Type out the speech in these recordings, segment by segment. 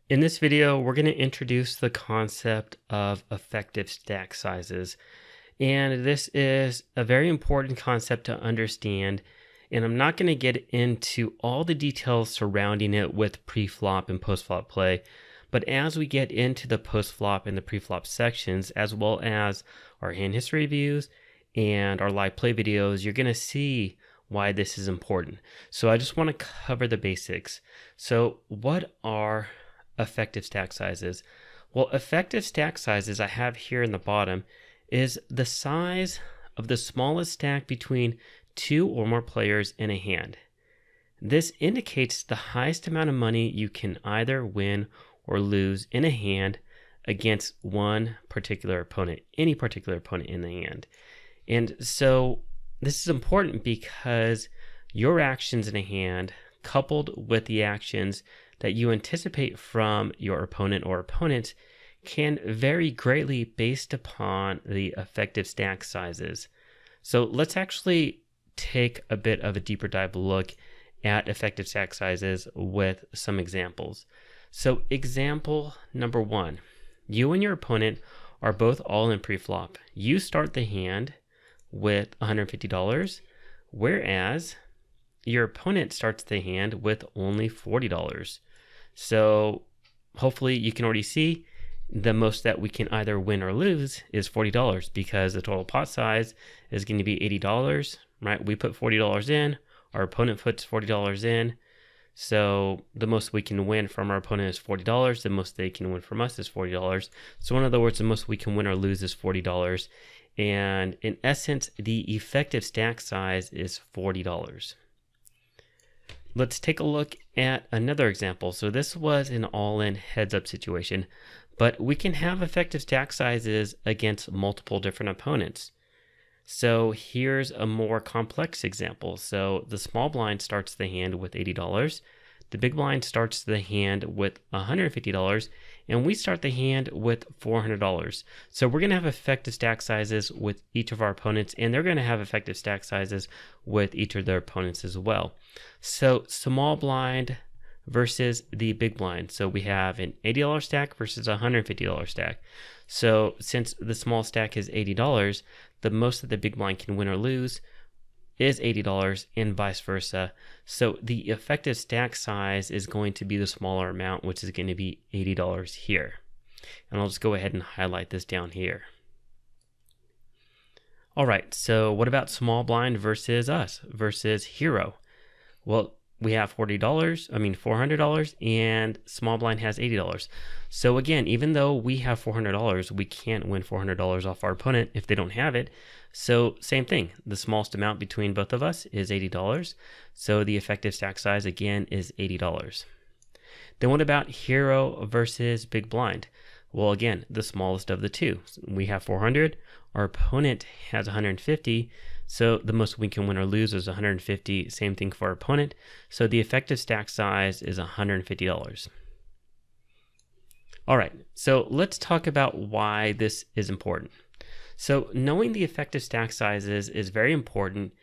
In this video, we're going to introduce the concept of effective stack sizes. And this is a very important concept to understand. And I'm not going to get into all the details surrounding it with pre-flop and post-flop play. But as we get into the post-flop and the pre-flop sections, as well as our hand history reviews and our live play videos, you're going to see why this is important. So I just want to cover the basics. So what are effective stack sizes? Well, effective stack sizes I have here in the bottom is the size of the smallest stack between two or more players in a hand. This indicates the highest amount of money you can either win or lose in a hand against one particular opponent, any particular opponent in the hand. And so this is important because your actions in a hand, coupled with the actions that you anticipate from your opponent or opponents, can vary greatly based upon the effective stack sizes. So let's actually take a bit of a deeper dive look at effective stack sizes with some examples. So example number one, you and your opponent are both all in pre-flop. You start the hand with $150, whereas your opponent starts the hand with only $40. So hopefully you can already see the most that we can either win or lose is $40 because the total pot size is going to be $80, right? We put $40 in, our opponent puts $40 in. So the most we can win from our opponent is $40. The most they can win from us is $40. So in other words, the most we can win or lose is $40. And in essence, the effective stack size is $40. Let's take a look at another example. So this was an all-in heads-up situation, but we can have effective stack sizes against multiple different opponents. So here's a more complex example. So the small blind starts the hand with $80. The big blind starts the hand with $150, and we start the hand with $400. So we're going to have effective stack sizes with each of our opponents, and they're going to have effective stack sizes with each of their opponents as well. So small blind versus the big blind. So we have an $80 stack versus a $150 stack. So since the small stack is $80, the most that the big blind can win or lose is $80 and vice versa. So the effective stack size is going to be the smaller amount, which is going to be $80 here. And I'll just go ahead and highlight this down here. All right, so what about small blind versus us versus hero? Well, we have $400, and small blind has $80. So again, even though we have $400, we can't win $400 off our opponent if they don't have it. So same thing, the smallest amount between both of us is $80. So the effective stack size again is $80. Then what about hero versus big blind? Well, again, the smallest of the two. We have 400, our opponent has 150. So the most we can win or lose is 150. Same thing for our opponent. So the effective stack size is $150. All right, so let's talk about why this is important. So knowing the effective stack sizes is very important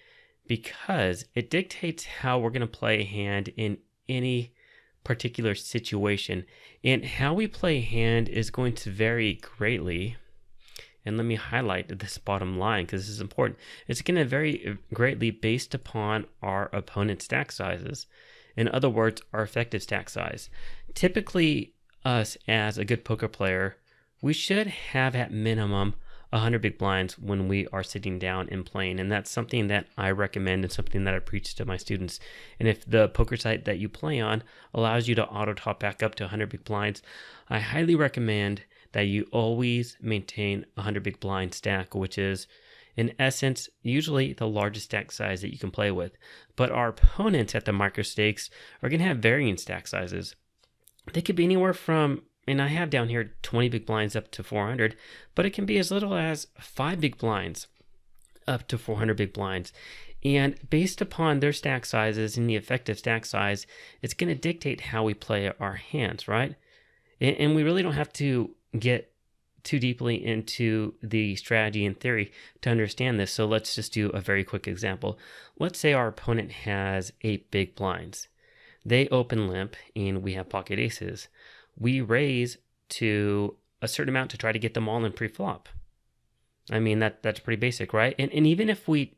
because it dictates how we're going to play a hand in any particular situation. And how we play a hand is going to vary greatly. And let me highlight this bottom line because this is important. It's going to vary greatly based upon our opponent's stack sizes. In other words, our effective stack size. Typically, us as a good poker player, we should have at minimum 100 big blinds when we are sitting down and playing. And that's something that I recommend and something that I preach to my students. And if the poker site that you play on allows you to auto top back up to 100 big blinds, I highly recommend that you always maintain 100 big blind stack, which is in essence usually the largest stack size that you can play with. But our opponents at the micro stakes are going to have varying stack sizes. They could be anywhere from, and I have down here 20 big blinds up to 400, but it can be as little as 5 big blinds up to 400 big blinds. And based upon their stack sizes and the effective stack size, it's going to dictate how we play our hands, right? And we really don't have to get too deeply into the strategy and theory to understand this. So let's just do a very quick example. Let's say our opponent has 8 big blinds. They open limp and we have pocket aces. we raise to a certain amount to try to get them all in pre-flop. I mean, that's pretty basic, right? And even if we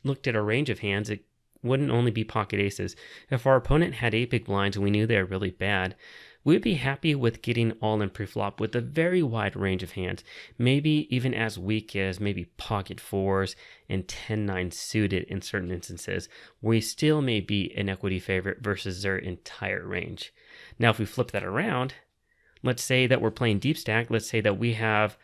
looked at a range of hands, it wouldn't only be pocket aces. If our opponent had 8 big blinds and we knew they were really bad, we'd be happy with getting all in pre-flop with a very wide range of hands, maybe even as weak as maybe pocket 4s and 10-9 suited in certain instances, where we still may be an equity favorite versus their entire range. Now, if we flip that around, let's say that we're playing deep stack. Let's say that we have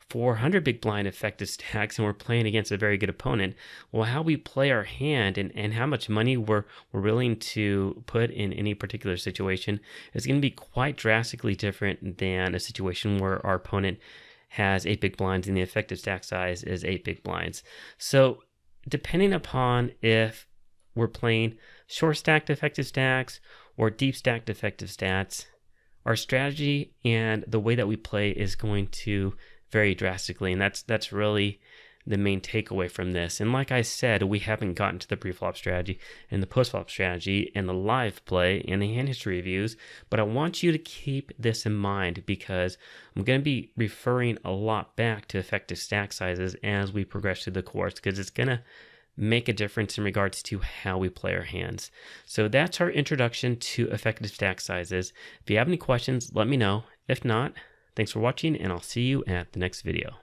400 big blind effective stacks and we're playing against a very good opponent. Well, how we play our hand and how much money we're willing to put in any particular situation is going to be quite drastically different than a situation where our opponent has 8 big blinds and the effective stack size is 8 big blinds. So depending upon if we're playing short stacked effective stacks or deep stacked effective stats, our strategy and the way that we play is going to vary drastically, and that's really the main takeaway from this. And like I said, we haven't gotten to the pre-flop strategy and the post-flop strategy and the live play and the hand history reviews, but I want you to keep this in mind because I'm going to be referring a lot back to effective stack sizes as we progress through the course, because it's going to make a difference in regards to how we play our hands. So that's our introduction to effective stack sizes. If you have any questions, let me know. If not, thanks for watching, and I'll see you at the next video.